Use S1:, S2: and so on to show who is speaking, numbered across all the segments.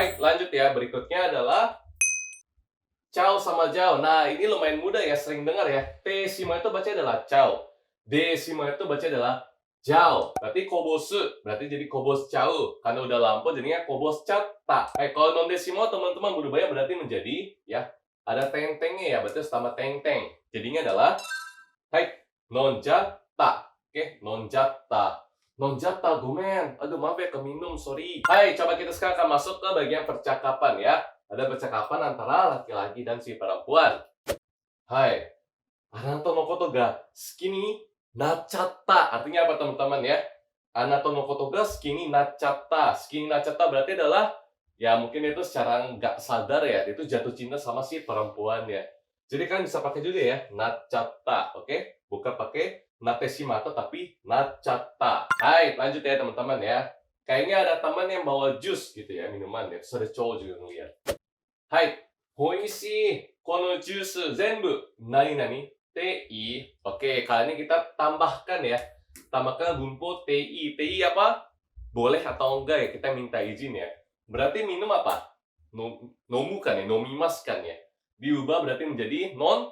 S1: Baik, lanjut ya. Berikutnya adalah Chow sama Jao. Nah, ini lumayan mudah ya, sering dengar ya. T Shima itu baca adalah Chow. D Shima itu baca adalah Jao. Berarti kobosu, berarti jadi kobos Chow. Karena udah lampau jadinya kobos chata. Kalau non desimo teman-teman berubahnya berarti menjadi ya ada teng-tengnya ya, berarti sama teng-teng. Jadinya adalah hai non jata. Oke, non jata. Non jata, gomen. Aduh, maaf ya keminum, sorry. Hai, coba kita sekarang akan masuk ke bagian percakapan ya. Ada percakapan antara laki-laki dan si perempuan. Hai, Anato no koto ga suki ni nachatta. Artinya apa teman-teman ya? Anato no koto ga suki ni nachatta. Suki ni nachatta berarti adalah ya mungkin itu secara nggak sadar ya, itu jatuh cinta sama si perempuan ya. Jadi kan bisa pakai juga ya, nachatta, oke? Bukan pakai nateshimato tapi nachatta. Hai, lanjut ya teman-teman ya. Kayaknya ada teman yang bawa jus gitu ya, minuman ya. Terus ada cowok juga ngeliat. Hai, oishii, kono jus zenbu nani nani ti. Oke, kali ini kita tambahkan ya. Tambahkan bumbu ti. Ti apa? Boleh atau enggak ya, kita minta izin ya. Berarti minum apa? Nomu kan ya, nomimas kan ya. Diubah berarti menjadi non.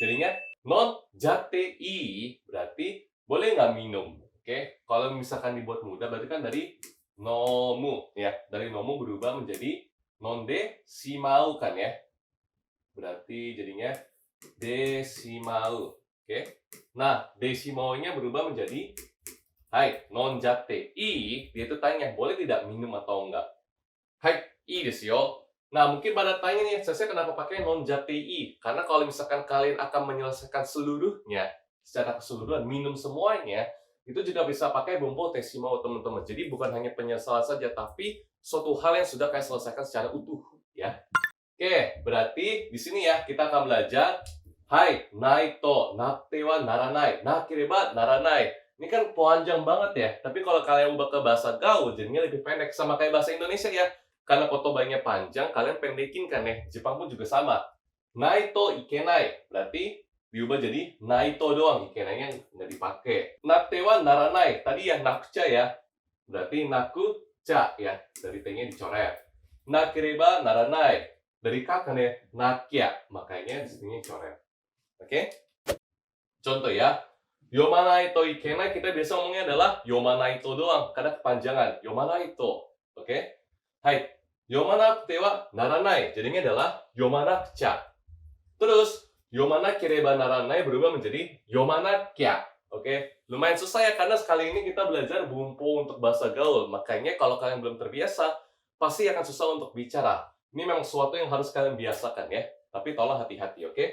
S1: Jadinya non jatei berarti boleh nggak minum. Oke, kalau misalkan dibuat mudah berarti kan dari nomu ya, dari nomu berubah menjadi non de simau kan ya, berarti jadinya de simau. Oke, nah de simau nya berubah menjadi hai non jate i. Dia itu tanya boleh tidak minum atau enggak. Hai i desu yo. Nah mungkin pada tanya nih saya kenapa pakai non jate i, karena kalau misalkan kalian akan menyelesaikan seluruhnya secara keseluruhan, minum semuanya, itu juga bisa pakai bumbu tesimo teman-teman. Jadi bukan hanya penyesalan saja, tapi suatu hal yang sudah kalian selesaikan secara utuh ya. Oke, berarti di sini ya kita akan belajar hai naito natte wa naranai, nakireba naranai. Ini kan panjang banget ya, tapi kalau kalian ubah ke bahasa gaul jadinya lebih pendek, sama kayak bahasa Indonesia ya. Karena kotobanya panjang, kalian pendekin kan ya. Jepang pun juga sama. Naito ikenai, berarti diubah jadi naito doang, ikenainya nggak dipakai. Natte wa naranai, tadi ya nakucha ya, berarti nakucha ya, dari t-nya dicoret. Nakireba naranai, dari k kan ya, nakya, makanya di sini dicoret. Oke? Contoh ya, yomanai to ikenai, kita biasa ngomongnya adalah yomanai to doang, karena kepanjangan, yomanai to. Oke? Hai, yomanakute wa naranai, jadinya adalah yomanakucha. Terus yomanakireba naranai berubah menjadi yomanakya. Oke, lumayan susah ya karena sekali ini kita belajar bumbu untuk bahasa gaul. Makanya kalau kalian belum terbiasa, pasti akan susah untuk bicara. Ini memang sesuatu yang harus kalian biasakan ya. Tapi tolong hati-hati, oke?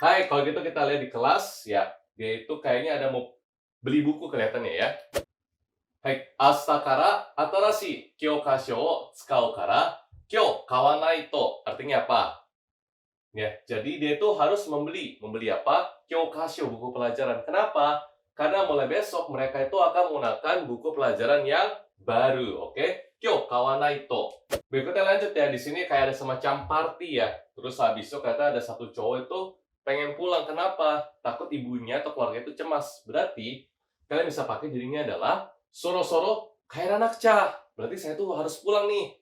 S1: Hai, kalau gitu kita lihat di kelas ya. Dia itu kayaknya ada mau beli buku kelihatannya ya. Hai, asta kara atarashi kyokasho o tsukau kara kyou kawanai to. Artinya apa? Ya, jadi dia itu harus membeli apa? Kyokasho, buku pelajaran. Kenapa? Karena mulai besok mereka itu akan menggunakan buku pelajaran yang baru, oke? Kyou kawanai to. Berikutnya lanjut ya, di sini kayak ada semacam party ya. Terus habis itu kata ada satu cowok itu pengen pulang. Kenapa? Takut ibunya atau keluarga itu cemas. Berarti kalian bisa pakai jadinya adalah soro-soro kairanakucha. Berarti saya tuh harus pulang nih.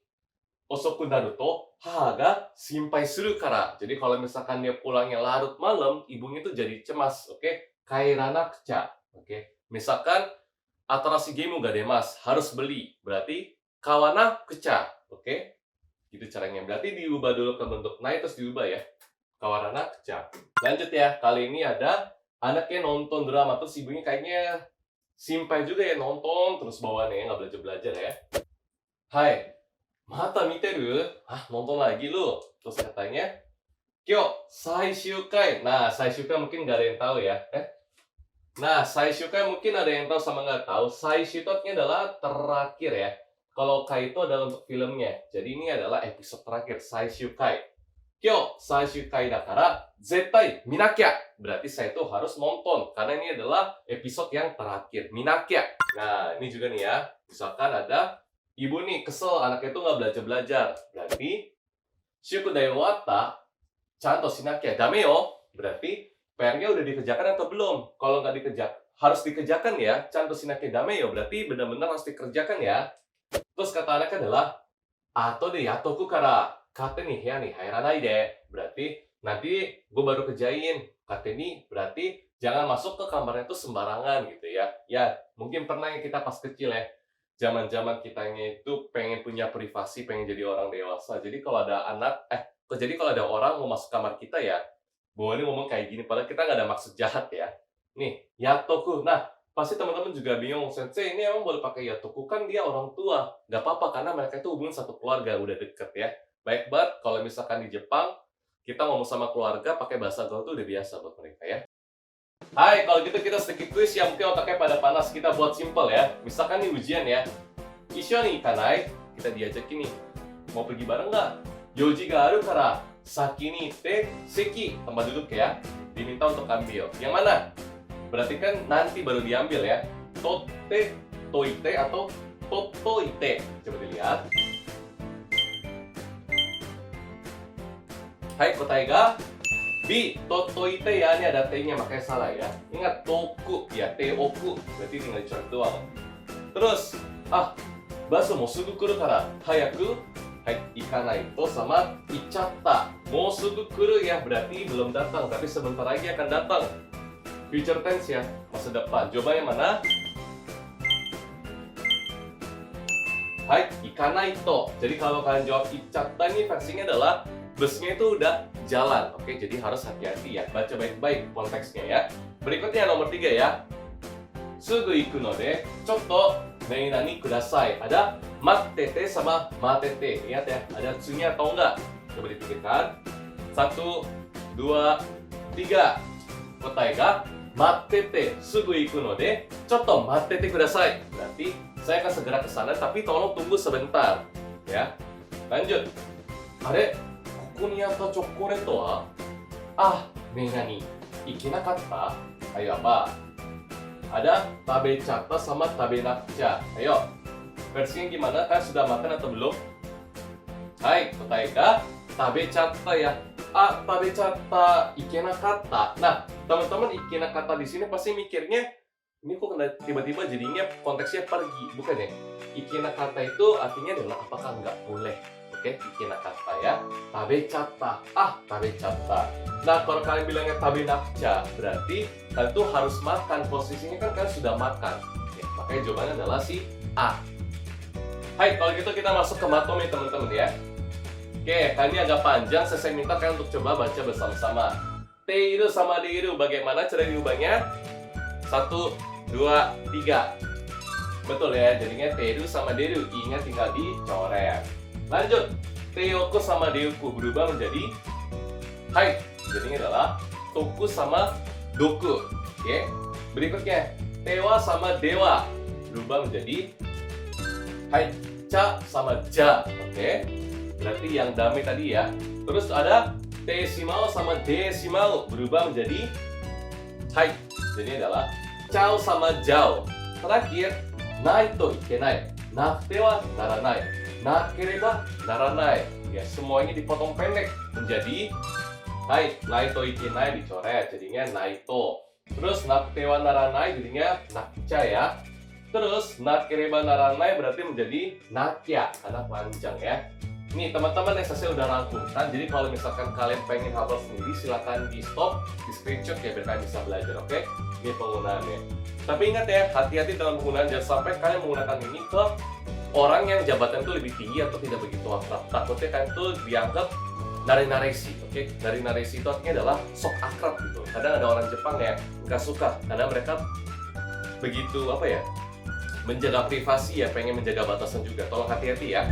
S1: Osoku naru to haha ga shinpai suru kara. Jadi kalau misalkan dia pulangnya larut malam, ibunya tuh jadi cemas. Oke? Kairanakucha. Oke? Misalkan atarashi gemu ga demasu, harus beli. Berarti kawanakucha. Oke? Gitu caranya. Berarti diubah dulu ke bentuk nai terus diubah ya. Kawanakucha. Lanjut ya. Kali ini ada anaknya nonton drama terus ibunya kayaknya simpai juga ya nonton terus bawaannya nggak belajar-belajar ya. Hai, mata miteru? Ah, nonton lagi lu. Terus katanya, Kyo, saishukai. Nah, saishukai mungkin nggak ada yang tahu ya. Nah, saishukai mungkin ada yang tahu sama nggak tahu. Saishu itu artinya adalah terakhir ya. Kalau kai itu adalah untuk filmnya. Jadi ini adalah episode terakhir, saishukai. Kyo, saishukai dakara, zettai minakya. Berarti saya itu harus nonton. Karena ini adalah episode yang terakhir. Minakya. Nah, ini juga nih ya. Misalkan ada ibu nih kesel, anaknya itu nggak belajar-belajar. Berarti, shukudai watta, chanto shinakya. Dame yo. Berarti, PR-nya udah dikerjakan atau belum? Kalau nggak dikerjakan, harus dikerjakan ya. Chanto shinake dame yo. Berarti benar-benar harus dikerjakan ya. Terus kata anaknya adalah ato de yatoku kara kate ni heya ni hairanai de. Berarti nanti gue baru kerjain. Kate ni berarti jangan masuk ke kamarnya itu sembarangan gitu ya. Ya, mungkin pernah yang kita pas kecil ya. Zaman-zaman kitanya itu pengen punya privasi, pengen jadi orang dewasa. Jadi kalau ada kalau ada orang mau masuk kamar kita ya, boleh ngomong kayak gini, padahal kita nggak ada maksud jahat ya. Nih, yatoku. Nah, pasti teman-teman juga bingung, Sensei, ini emang boleh pakai yatoku? Kan dia orang tua. Nggak apa-apa, karena mereka itu hubungan satu keluarga, udah deket ya. Baik banget, kalau misalkan di Jepang, kita ngomong sama keluarga pakai bahasa gaul itu udah biasa buat mereka ya. Hai, kalau gitu kita sedikit quiz yang mungkin otaknya pada panas. Kita buat simple ya. Misalkan nih ujian ya. Isyo nih ikanai, kita diajakin nih. Mau pergi bareng nggak? Yoji ga aru kara saki ni ite seki, tempat duduk ya. Diminta untuk ambil. Yang mana? Berarti kan nanti baru diambil ya. Totte, toite atau totoite. Coba dilihat. Hai, kotae ga B, totoite ya, ini ada T-nya makanya salah ya. Ingat, toku ya, T-oku. Berarti tinggal dicoret doang. Terus, baso mo sugu kuru kara hayaku ikanai to sama ichatta. Mo sugu kuru ya, berarti belum datang, tapi sebentar lagi akan datang. Future tense ya, masa depan. Jawabannya mana? Hai, ikanai to. Jadi kalau kalian jawab ichatta ini versinya adalah busnya itu udah jalan, oke? Jadi harus hati-hati ya. Baca baik-baik konteksnya ya. Berikutnya nomor 3 ya. Sugu iku no de, chotto nani kudasai. Ada mattete sama matete. Ingat ya, ada tsunya atau enggak? Coba dipikirkan. 1, 2, 3. Kotae ga mattete sugu iku no de, chotto mattete kudasai. Berarti saya akan segera ke sana, tapi tolong tunggu sebentar. Ya. Lanjut. Are, ここにあったチョコレートはねえ何いけなかった Ayo apa? Ada tabechatta sama tabenakucha. Ayo, versinya gimana? Kalian sudah makan atau belum? Hai, kotae ga tabechatta ya. Tabechatta ikenakatta. Nah, teman-teman ikenakatta di sini pasti mikirnya ini kok tiba-tiba jadinya konteksnya pergi, bukan ya? Ikenakatta itu artinya adalah apakah nggak boleh. Oke, ikenakatta ya. Tabechatta. Tabechatta. Nah, kalau kalian bilangnya tabenakucha, berarti kalian tuh harus makan. Posisinya kan kalian sudah makan. Oke, makanya jawabannya adalah si A. Hai, kalau gitu kita masuk ke matome teman-teman ya. Oke, kali ini agak panjang. Saya minta kalian untuk coba baca bersama-sama. Teiru sama deiru, bagaimana cara diubahnya? 1, 2, 3. Betul ya, jadinya teiru sama deiru. I-nya tinggal dicoret. Lanjut, Teoku sama Deuku berubah menjadi Hai, jadinya adalah Toku sama Doku. Oke, berikutnya Tewa sama Dewa berubah menjadi Hai, Cha sama Ja. Oke, berarti yang dame tadi ya. Terus ada Tesimao sama Desimao berubah menjadi Hai, jadi adalah Chao sama Jao. Terakhir, Nai to ikenai, nakute wa naranai. Nakereba naranai. Ya, semuanya dipotong pendek menjadi Hai, naito ikenai dicoret jadinya naito. Terus nakute wa naranai jadinya nakucha ya. Terus nakereba naranai berarti menjadi nakya karena panjang ya. Nih teman-teman, saya udah rangkumkan. Jadi kalau misalkan kalian pengen hafal sendiri, silakan di stop, di screenshot ya biar kalian bisa belajar, oke? Ini penggunaannya. Tapi ingat ya, hati-hati dalam penggunaan, jangan sampai kalian menggunakan ini ke orang yang jabatan itu lebih tinggi atau tidak begitu akrab. Takutnya kan itu dianggap nari-naresi, oke? Nari-naresi itu artinya adalah sok akrab gitu. Kadang ada orang Jepang ya nggak suka karena mereka begitu menjaga privasi ya, pengen menjaga batasan juga. Tolong hati-hati ya.